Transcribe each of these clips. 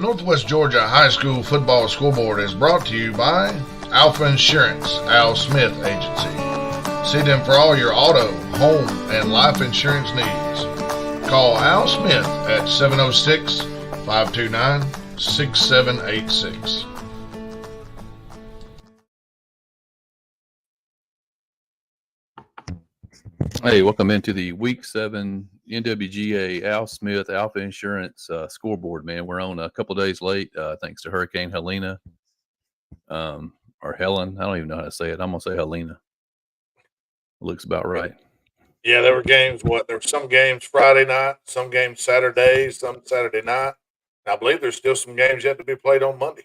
Northwest Georgia High School Football Scoreboard is brought to you by Alpha Insurance, Al Smith Agency. See them for all your auto, home, and life insurance needs. Call Al Smith at 706-529-6786. Hey, welcome into the Week 7 NWGA Al Smith Alpha Insurance Scoreboard, man. We're on a couple days late thanks to Hurricane Helena, or Helen. I don't even know how to say it. I'm going to say Helena. Looks about right. Yeah, there were games. There were some games Friday night, some games Saturday, some Saturday night. And I believe there's still some games yet to be played on Monday.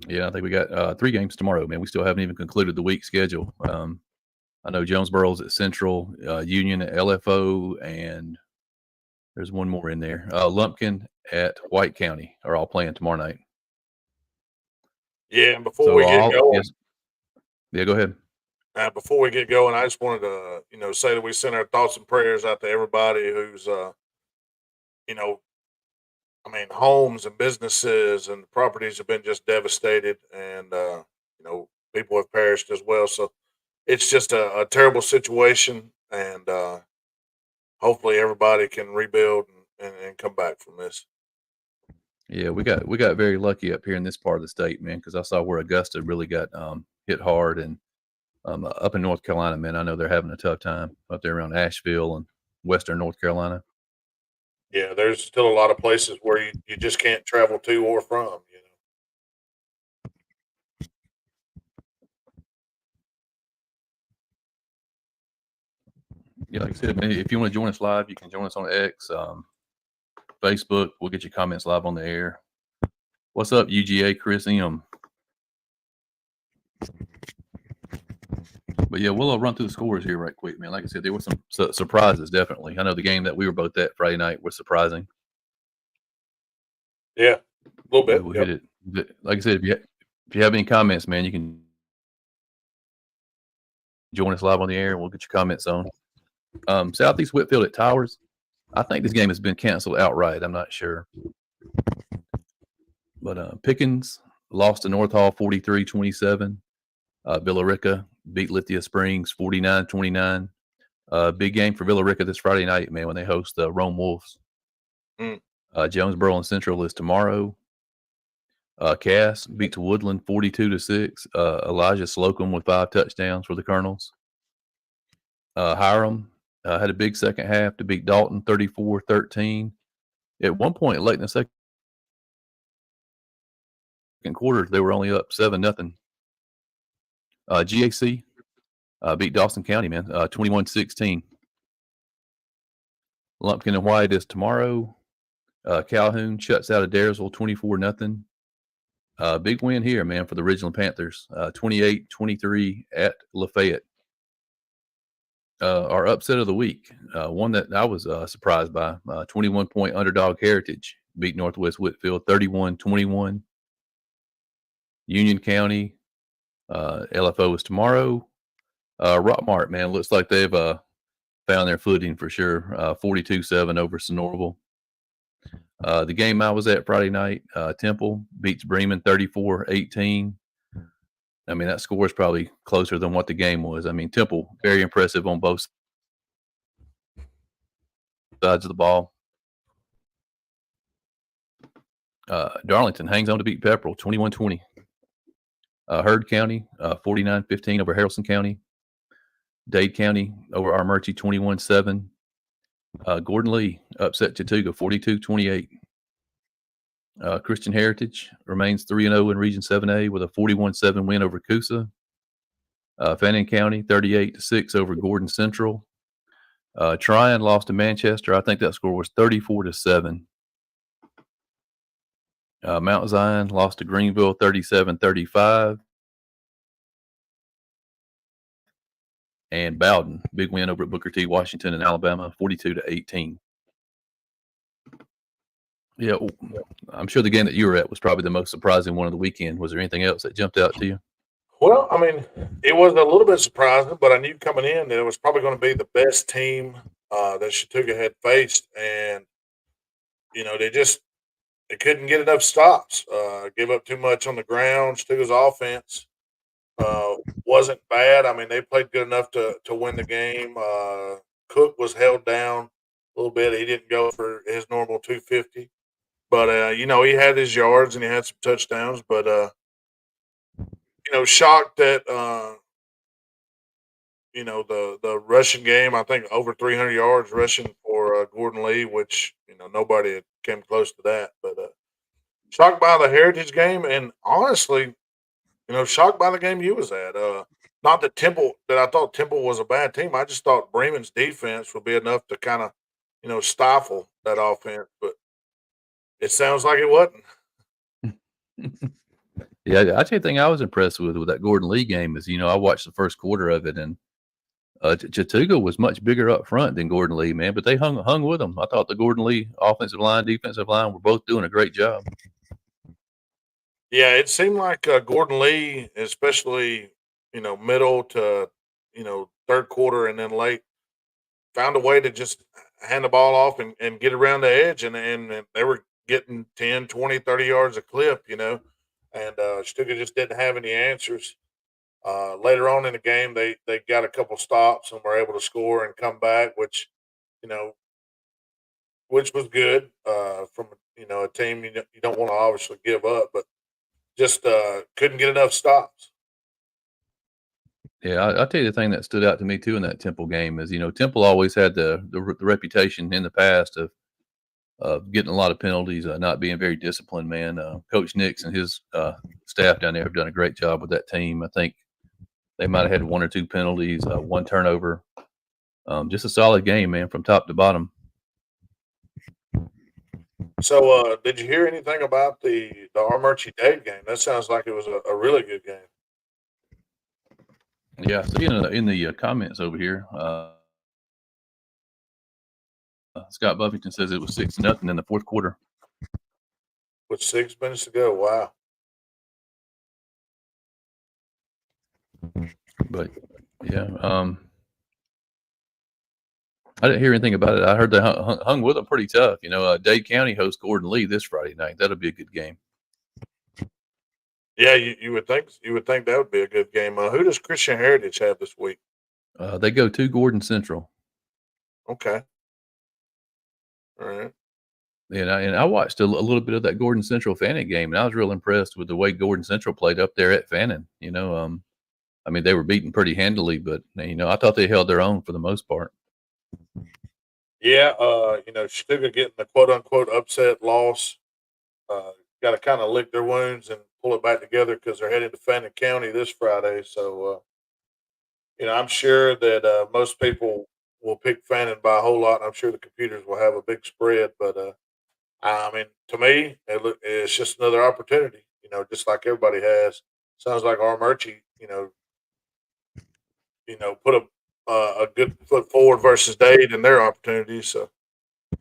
Yeah, I think we got 3 games tomorrow, man. We still haven't even concluded the week schedule. I know Jonesboro's at Central, Union at LFO, and there's one more in there. Lumpkin at White County are all playing tomorrow night. Yeah, and before we get going, yes. Yeah, go ahead. Before we get going, I just wanted to, say that we send our thoughts and prayers out to everybody who's, homes and businesses and properties have been just devastated, and people have perished as well. So it's just a terrible situation, and hopefully everybody can rebuild and come back from this. Yeah, we got very lucky up here in this part of the state, man, because I saw where Augusta really got hit hard, and up in North Carolina, man, I know they're having a tough time up there around Asheville and western North Carolina. Yeah, there's still a lot of places where you just can't travel to or from, Yeah, like I said, man, if you want to join us live, you can join us on X, Facebook. We'll get your comments live on the air. What's up, UGA Chris M? But yeah, we'll run through the scores here right quick, man. Like I said, there were some surprises, definitely. I know the game that we were both at Friday night was surprising. Yeah, a little bit. We'll hit it. Like I said, if you have any comments, man, you can join us live on the air, and we'll get your comments on. Southeast Whitfield at Towers. I think this game has been canceled outright. I'm not sure. But Pickens lost to North Hall 43-27. Villarica beat Lithia Springs 49-29. Big game for Villarica this Friday night, man, when they host the Rome Wolves. Jonesboro and Central is tomorrow. Cass beats Woodland 42-6. Elijah Slocum with 5 touchdowns for the Colonels. Hiram had a big second half to beat Dalton 34-13. At one point late in the second quarter, they were only up 7-0. GAC beat Dawson County, man, 21-16. Lumpkin and White is tomorrow. Calhoun shuts out Adairsville 24-0. Big win here, man, for the Ridgeland Panthers, 28-23 at Lafayette. Our upset of the week, one that I was surprised by, 21-point underdog Heritage beat Northwest Whitfield 31-21. Union County, LFO is tomorrow. Rockmart, man, looks like they've found their footing for sure, 42-7 over Sonoraville. The game I was at Friday night, Temple beats Bremen 34-18. I mean, that score is probably closer than what the game was. I mean, Temple, very impressive on both sides of the ball. Darlington hangs on to beat Pepperell 21-20. Heard County, 49-15 over Haralson County. Dade County over Armurchie 21-7. Gordon Lee upset Chattooga 42-28. Christian Heritage remains 3-0 in Region 7A with a 41-7 win over Coosa. Fannin County 38-6 over Gordon Central. Tryon lost to Manchester. I think that score was 34-7. Mount Zion lost to Greenville 37-35. And Bowden, big win over at Booker T. Washington in Alabama, 42-18. Yeah, I'm sure the game that you were at was probably the most surprising one of the weekend. Was there anything else that jumped out to you? Well, I mean, it was a little bit surprising, but I knew coming in that it was probably going to be the best team that Chattooga had faced, and they couldn't get enough stops. Gave up too much on the ground. Chattooga's offense uh, wasn't bad. I mean, they played good enough to win the game. Cook was held down a little bit. He didn't go for his normal 250, but he had his yards and he had some touchdowns. But shocked that the rushing game. I think over 300 yards rushing for Gordon Lee, which nobody had came close to that. But shocked by the Heritage game, and honestly, shocked by the game you was at. Not that I thought Temple was a bad team. I just thought Bremen's defense would be enough to kind of stifle that offense, but it sounds like it wasn't. Yeah, I tell you the thing I was impressed with that Gordon Lee game is, I watched the first quarter of it, and Chattooga was much bigger up front than Gordon Lee, man, but they hung with them. I thought the Gordon Lee offensive line, defensive line were both doing a great job. Yeah, it seemed like Gordon Lee, especially middle to third quarter and then late, found a way to just hand the ball off and get around the edge, and they were getting 10, 20, 30 yards a clip, and Stuka just didn't have any answers. Later on in the game, they got a couple stops and were able to score and come back, you know, which was good from a team you don't want to obviously give up, but just couldn't get enough stops. Yeah, I'll tell you the thing that stood out to me too in that Temple game is, Temple always had the reputation in the past of getting a lot of penalties, not being very disciplined. Man, Coach Nix and his staff down there have done a great job with that team. I think they might have had one or two penalties, one turnover. Just a solid game, man, from top to bottom. So, did you hear anything about the Armurchie Dade game? That sounds like it was a really good game. Yeah, see in the comments over here, Scott Buffington says it was 6-0 in the fourth quarter. With 6 minutes to go, wow. But yeah, I didn't hear anything about it. I heard they hung with them pretty tough. Dade County hosts Gordon Lee this Friday night. That'll be a good game. Yeah, you would think that would be a good game. Who does Christian Heritage have this week? They go to Gordon Central. Okay. All right. And I watched a little bit of that Gordon Central Fannin game, and I was real impressed with the way Gordon Central played up there at Fannin. I mean, they were beaten pretty handily, but I thought they held their own for the most part. Yeah, Chattooga getting the quote unquote upset loss. Got to kind of lick their wounds and pull it back together because they're heading to Fannin County this Friday. So, I'm sure that most people will pick Fannin by a whole lot. And I'm sure the computers will have a big spread. But I mean, to me, it's just another opportunity. Just like everybody has. Sounds like Armurchie, put a good foot forward versus Dade and their opportunities. So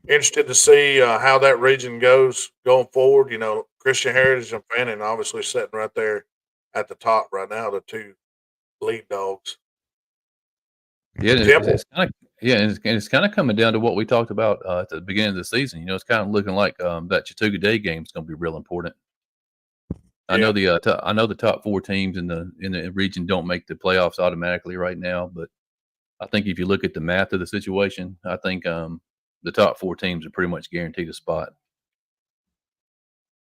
interested to see how that region goes going forward. Christian Heritage and Fannin obviously sitting right there at the top right now, the two lead dogs. Yeah, it's kind of coming down to what we talked about at the beginning of the season. It's kind of looking like that Chattooga Day game is going to be real important. I know the top four teams in the region don't make the playoffs automatically right now, but I think if you look at the math of the situation, I think the top four teams are pretty much guaranteed a spot.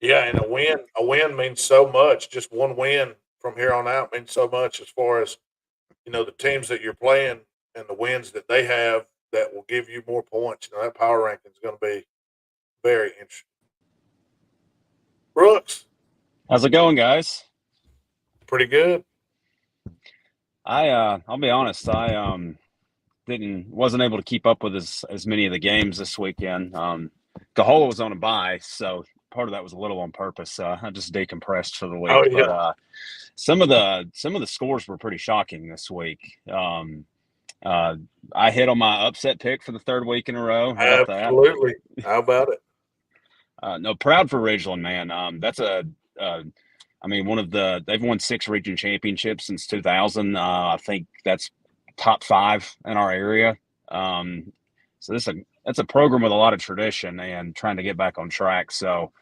Yeah, and a win means so much. Just one win from here on out means so much as far as the teams that you're playing and the wins that they have that will give you more points. That power ranking is going to be very interesting. Brooks, how's it going, guys? Pretty good. I'll be honest. I wasn't able to keep up with as many of the games this weekend. Gahola was on a bye, so part of that was a little on purpose. I just decompressed for the week. Oh, yeah. But some of the scores were pretty shocking this week. I hit on my upset pick for the third week in a row. How about Absolutely. How about it? No, proud for Ridgeland, man. That's a I mean, they've won 6 region championships since 2000. I think that's top 5 in our area. So that's a program with a lot of tradition and trying to get back on track. So,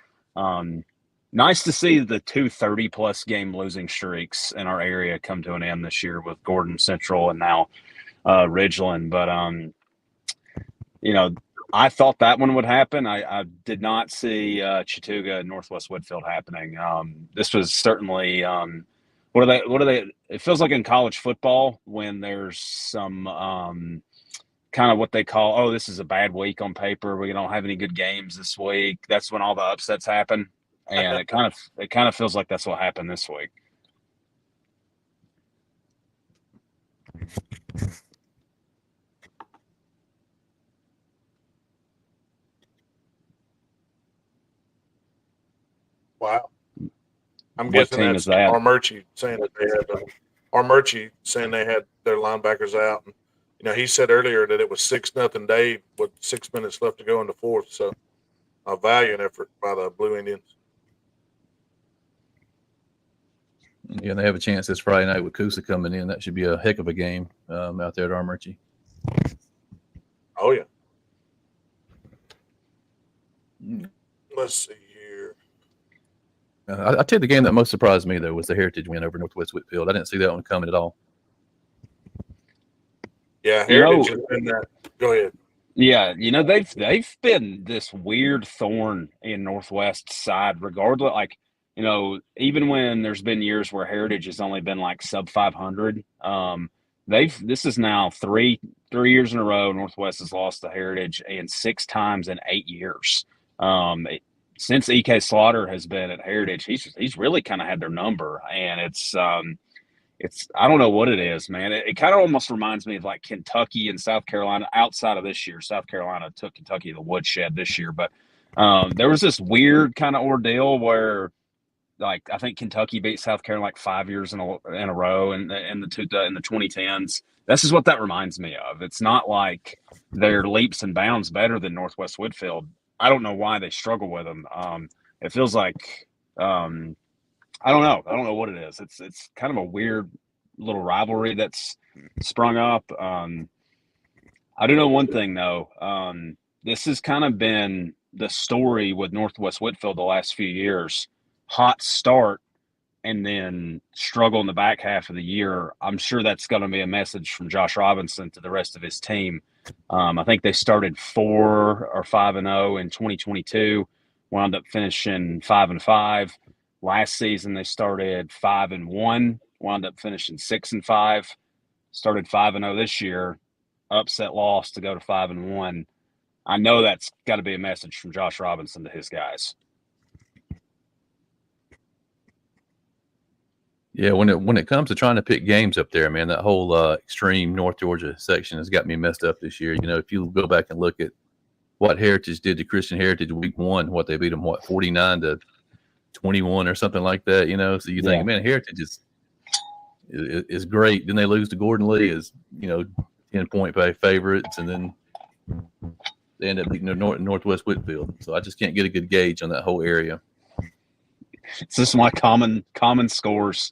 nice to see the 2 30-plus game losing streaks in our area come to an end this year with Gordon Central and now Ridgeland. But I thought that one would happen. I did not see Chattooga and Northwest Whitfield happening. This was certainly what are they? It feels like in college football when there's some kind of what they call, oh, this is a bad week on paper. We don't have any good games this week. That's when all the upsets happen, and it kind of feels like that's what happened this week. Wow. I'm What guessing team that's is that? Armurchie saying that they had Armurchie saying they had their linebackers out. And, he said earlier that it was 6-0 Dave with 6 minutes left to go in the fourth. So a valiant effort by the Blue Indians. Yeah, they have a chance this Friday night with Coosa coming in. That should be a heck of a game out there at Armurchie. Oh yeah. Let's see here. I tell you, the game that most surprised me though was the Heritage win over Northwest Whitfield. I didn't see that one coming at all. Yeah, Heritage has been that. Go ahead. Yeah, they've been this weird thorn in Northwest's side, regardless. Like, even when there's been years where Heritage has only been like sub 500, this is now three years in a row. Northwest has lost to Heritage, and 6 times in 8 years. Since EK Slaughter has been at Heritage, he's really kind of had their number, and it's I don't know what it is, man. It kind of almost reminds me of like Kentucky and South Carolina outside of this year. South Carolina took Kentucky to the woodshed this year, but there was this weird kind of ordeal where, like, I think Kentucky beat South Carolina like 5 years in a row in the 2010s. This is what that reminds me of. It's not like they're leaps and bounds better than Northwest Whitfield. I don't know why they struggle with them. It feels like I don't know. I don't know what it is. It's kind of a weird little rivalry that's sprung up. I do know one thing though. This has kind of been the story with Northwest Whitfield the last few years. Hot start and then struggle in the back half of the year. I'm sure that's going to be a message from Josh Robinson to the rest of his team. I think they started 4 or 5-0 in 2022, wound up finishing 5-5. Last season they started 5-1, wound up finishing 6-5. Started 5-0 this year, upset loss to go to 5-1. I know that's got to be a message from Josh Robinson to his guys. Yeah, when it comes to trying to pick games up there, man, that whole extreme North Georgia section has got me messed up this year. If you go back and look at what Heritage did to Christian Heritage week 1, what they beat them, 49-21 or something like that. So you think, man, Heritage is great. Then they lose to Gordon Lee as 10-point favorites, and then they end up beating Northwest Whitfield. So I just can't get a good gauge on that whole area. It's just why common scores,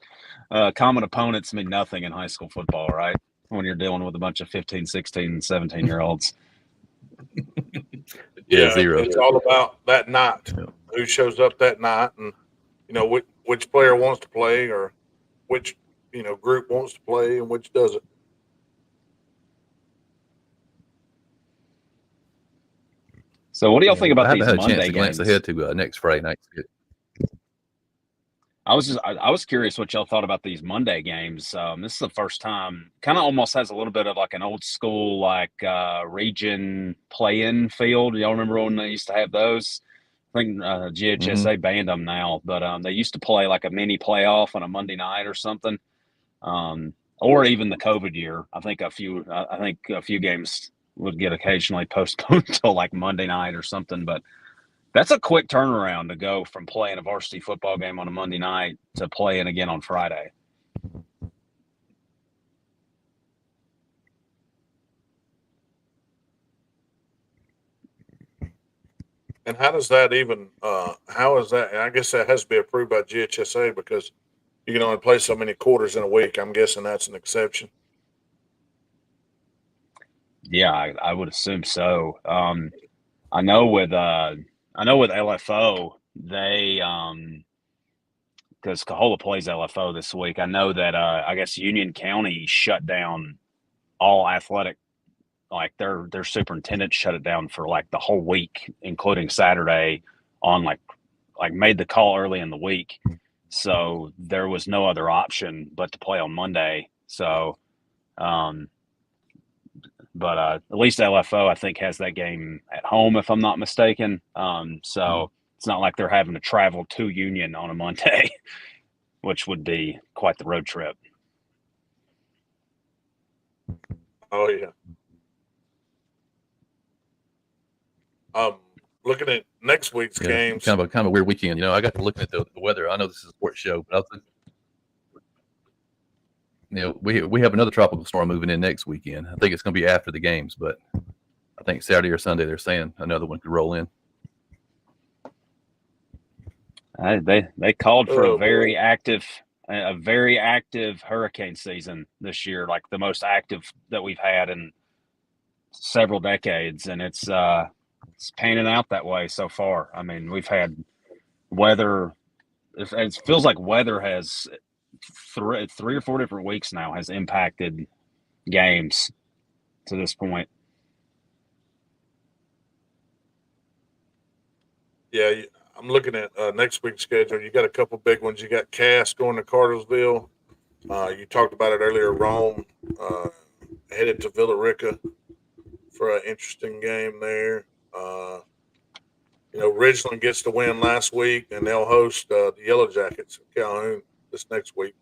common opponents mean nothing in high school football, right? When you're dealing with a bunch of 15, 16, 17-year-olds. Yeah, 0. It's all about that night. Yeah. Who shows up that night, and which player wants to play, or which group wants to play, and which doesn't. So, what do y'all think about these I haven't Monday had a chance to games? glance ahead to next Friday night. I was curious what y'all thought about these Monday games. This is the first time, kind of almost has a little bit of like an old school like region play-in field. Y'all remember when they used to have those? I think GHSA banned them now, but they used to play like a mini playoff on a Monday night or something, or even the COVID year. I think a few games would get occasionally postponed till like Monday night or something, but. That's a quick turnaround to go from playing a varsity football game on a Monday night to playing again on Friday. And how does that even? How is that? And I guess that has to be approved by GHSA because you can only play so many quarters in a week. I'm guessing that's an exception. Yeah, I would assume so. I know with LFO they because Cahola plays LFO this week. I know that I guess Union County shut down all athletic, like their superintendent shut it down for like the whole week, including Saturday, on like made the call early in the week. So there was no other option but to play on Monday. So, um, but at least LFO I think has that game at home if I'm not mistaken. So it's not like they're having to travel to Union on a Monday, which would be quite the road trip. Oh yeah. Looking at next week's Yeah, games. kind of a weird weekend. You know, I got to looking at the weather. I know this is a sports show, but I was, you know, we have another tropical storm moving in next weekend. I think it's going to be after the games, but I think Saturday or Sunday they're saying another one could roll in. They called for a very active hurricane season this year, like the most active that we've had in several decades, and it's panning out that way so far. I mean, we've had weather. It feels like weather has three or four different weeks now has impacted games to this point. Yeah, I'm looking at next week's schedule. You got a couple big ones. You got Cass going to Cartersville. You talked about it earlier. Rome headed to Villarica for an interesting game there. You know, Ridgeland gets the win last week, and they'll host the Yellow Jackets of Calhoun this next week.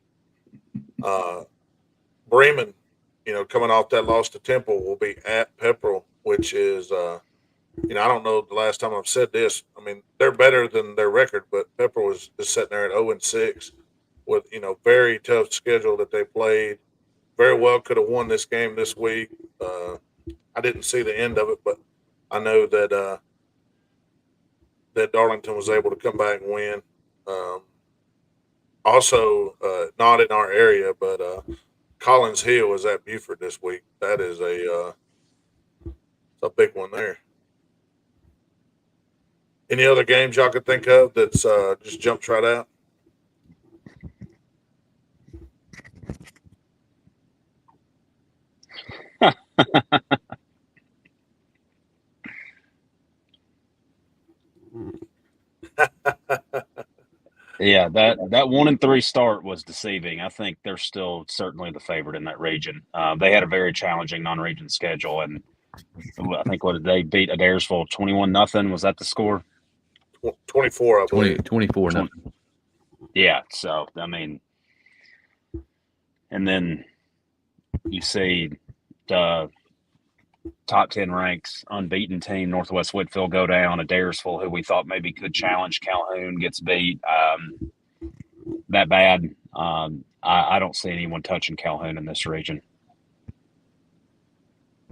Bremen, you know, coming off that loss to Temple, will be at Pepperell, which is, you know, I don't know the last time I've said this. I mean, they're better than their record, but Pepperell is sitting there at 0-6 with, you know, very tough schedule that they played. Very well could have won this game this week. I didn't see the end of it, but I know that that Darlington was able to come back and win. Also, not in our area, but Collins Hill is at Buford this week. That is a big one there. Any other games y'all could think of that's just jumps right out? Yeah, that 1-3 start was deceiving. I think they're still certainly the favorite in that region. They had a very challenging non-region schedule, and I think what did they beat Adairsville 21-0? Was that the score? 24, I believe. 24 nothing. Yeah. So I mean, and then you see the top 10 ranks unbeaten team Northwest Whitfield go down. Adairsville, who we thought maybe could challenge Calhoun, gets beat that bad. I don't see anyone touching Calhoun in this region.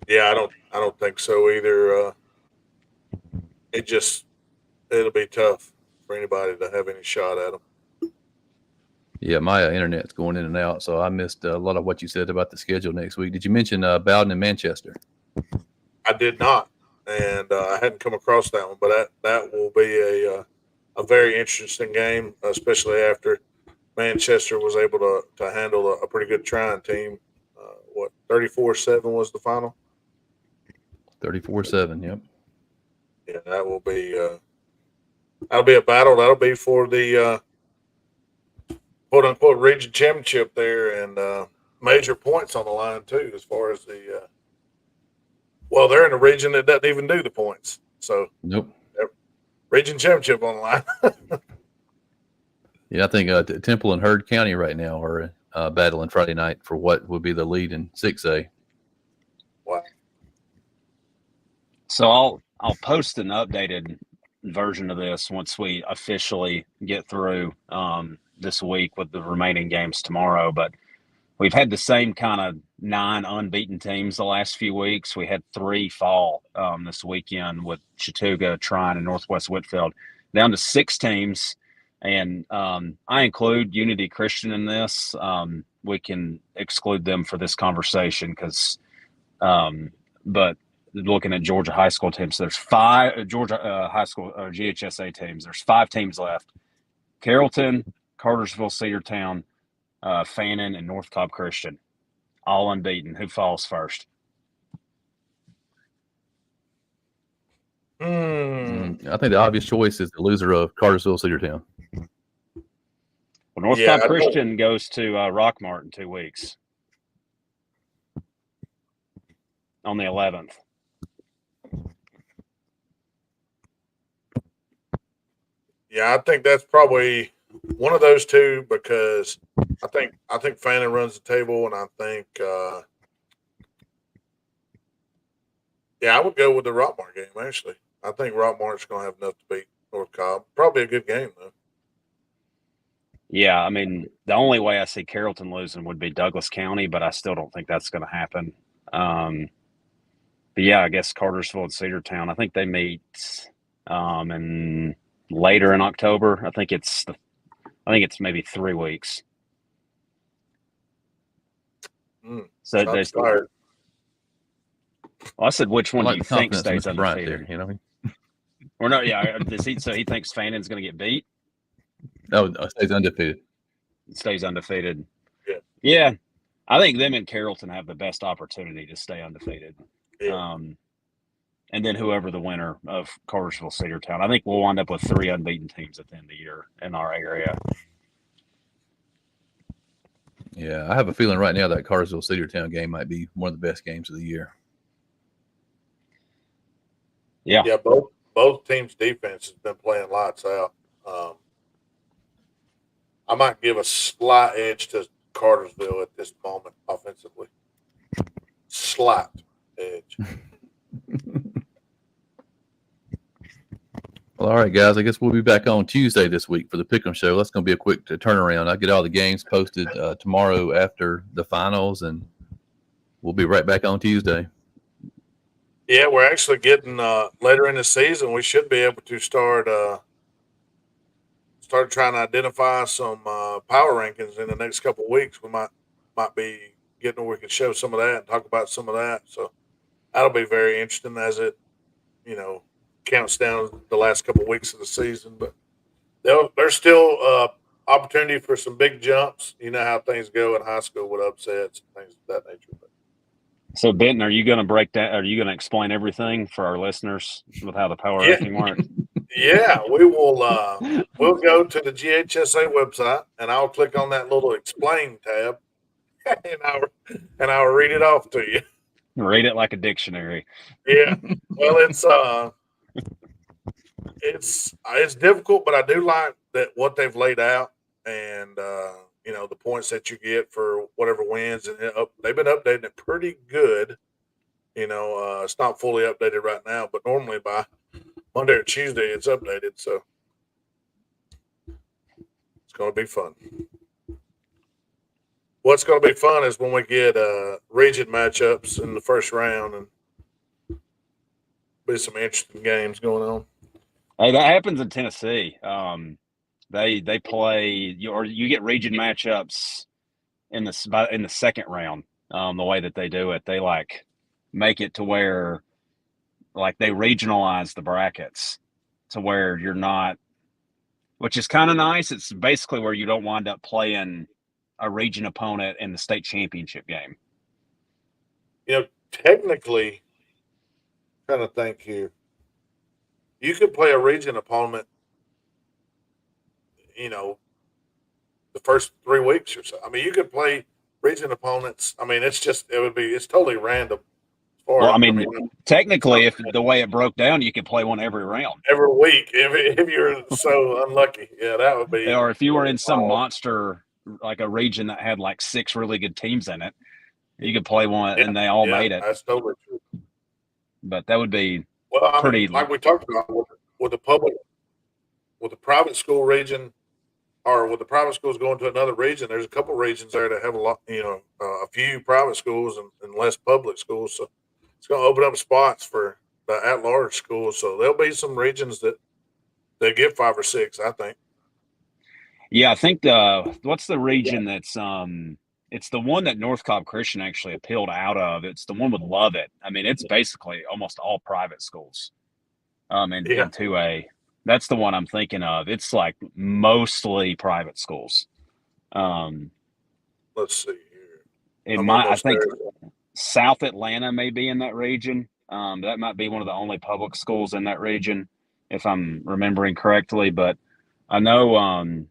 Yeah, I don't think so either. It'll be tough for anybody to have any shot at them. Yeah, my internet's going in and out, so I missed a lot of what you said about the schedule next week. Did you mention Bowden and Manchester? I did not, and I hadn't come across that one, but that will be a very interesting game, especially after Manchester was able to handle a pretty good trying team. 34-7 was the final? 34-7, yep. Yeah, that will be that'll be a battle. That'll be for the quote unquote region championship there, and major points on the line too, as far as the well, they're in a region that doesn't even do the points. So nope. Region championship on the line. Yeah, I think Temple and Heard County right now are battling Friday night for what would be the lead in 6A. Wow. So I'll post an updated version of this once we officially get through this week with the remaining games tomorrow. But we've had the same kind of 9 unbeaten teams the last few weeks. We had 3 fall this weekend with Chattooga, Trine, and Northwest Whitfield, down to 6 teams. And I include Unity Christian in this. We can exclude them for this conversation because, but looking at Georgia high school teams, there's 5 Georgia high school or GHSA teams. There's 5 teams left: Carrollton, Cartersville, Cedartown, Fannin, and North Cobb Christian, all unbeaten. Who falls first? I think the obvious choice is the loser of Cartersville, Cedartown. Well, North Cobb Christian goes to Rockmart in 2 weeks on the 11th. Yeah, I think that's probably one of those two because I think Fannin runs the table, and I think I would go with the Rockmart game. Actually, I think Rockmart's going to have enough to beat North Cobb. Probably a good game though. Yeah, I mean, the only way I see Carrollton losing would be Douglas County, but I still don't think that's going to happen. But yeah, I guess Cartersville and Cedartown. I think they meet in later in October. I think it's maybe 3 weeks. So they fired. Well, I said, which one do you think stays There, undefeated? you know? Or no, yeah. So he thinks Fannin's going to get beat? No, stays undefeated. Stays undefeated. Yeah. Yeah. I think them and Carrollton have the best opportunity to stay undefeated. Yeah. And then whoever the winner of Cartersville, Cedartown. I think we'll wind up with 3 unbeaten teams at the end of the year in our area. Yeah, I have a feeling right now that Cartersville Cedartown game might be one of the best games of the year. Yeah. Yeah, both teams' defense has been playing lights out. I might give a slight edge to Cartersville at this moment offensively. Slight edge. Well, all right, guys. I guess we'll be back on Tuesday this week for the Pick'em Show. That's going to be a quick turnaround. I'll get all the games posted tomorrow after the finals, and we'll be right back on Tuesday. Yeah, we're actually getting later in the season. We should be able to start trying to identify some power rankings in the next couple of weeks. We might be getting where we can show some of that and talk about some of that. So that'll be very interesting as it, counts down the last couple of weeks of the season. But there's still opportunity for some big jumps. You know how things go in high school with upsets and things of that nature. But So, Benton, are you going to break that? Are you going to explain everything for our listeners with how the power ranking works? Yeah, we will. We'll go to the GHSA website, and I'll click on that little explain tab, and I'll read it off to you. Read it like a dictionary. Yeah. Well, it's difficult, but I do like that what they've laid out, and the points that you get for whatever wins, and they've been updating it pretty good. It's not fully updated right now, but normally by Monday or Tuesday it's updated, so it's going to be fun. What's going to be fun is when we get region matchups in the first round, and be some interesting games going on. Hey, that happens in Tennessee. They play you get region matchups in the second round. The way that they do it, they make it to where they regionalize the brackets to where you're not, which is kind of nice. It's basically where you don't wind up playing a region opponent in the state championship game. Technically, trying to think here, you could play a region opponent, the first 3 weeks or so. I mean, you could play region opponents. I mean, it's totally random. Technically, if the way it broke down, you could play one every round. Every week, if you're so unlucky. Yeah, that would be. Or if you were in some monster, like a region that had 6 really good teams in it, you could play one, and they all made it. That's totally true. But that would be pretty. Like we talked about with the private school region, or with the private schools going to another region, there's a couple regions there that have a lot, a few private schools and less public schools. So it's going to open up spots for the at-large schools. So there'll be some regions that they get 5 or 6, I think. Yeah, I think what's the region that's it's the one that North Cobb Christian actually appealed out of. It's the one with Lovett. I mean, it's basically almost all private schools. In 2A. That's the one I'm thinking of. It's like mostly private schools. Let's see here. I think South Atlanta may be in that region. That might be one of the only public schools in that region, if I'm remembering correctly. But I know I'm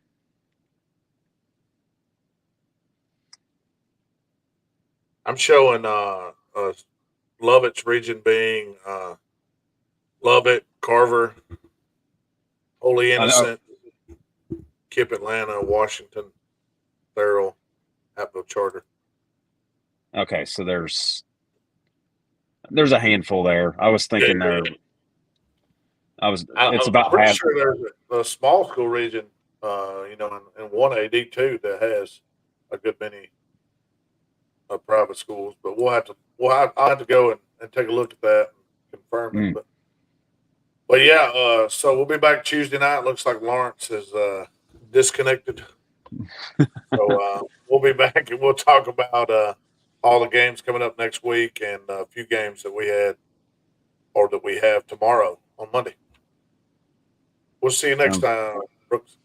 showing Lovett's region being Lovett, Carver, Holy Innocent, Kip Atlanta, Washington, Thurl, Apple Charter. Okay, so there's a handful there. I was thinking it's about pretty half. sure there's a small school region, in 1AD too that has a good many private schools. But I'll have to go and take a look at that and confirm it. But yeah, so we'll be back Tuesday night. Looks like Lawrence is disconnected. So we'll be back and we'll talk about all the games coming up next week and a few games that we had or that we have tomorrow on Monday. We'll see you next time, Brooks.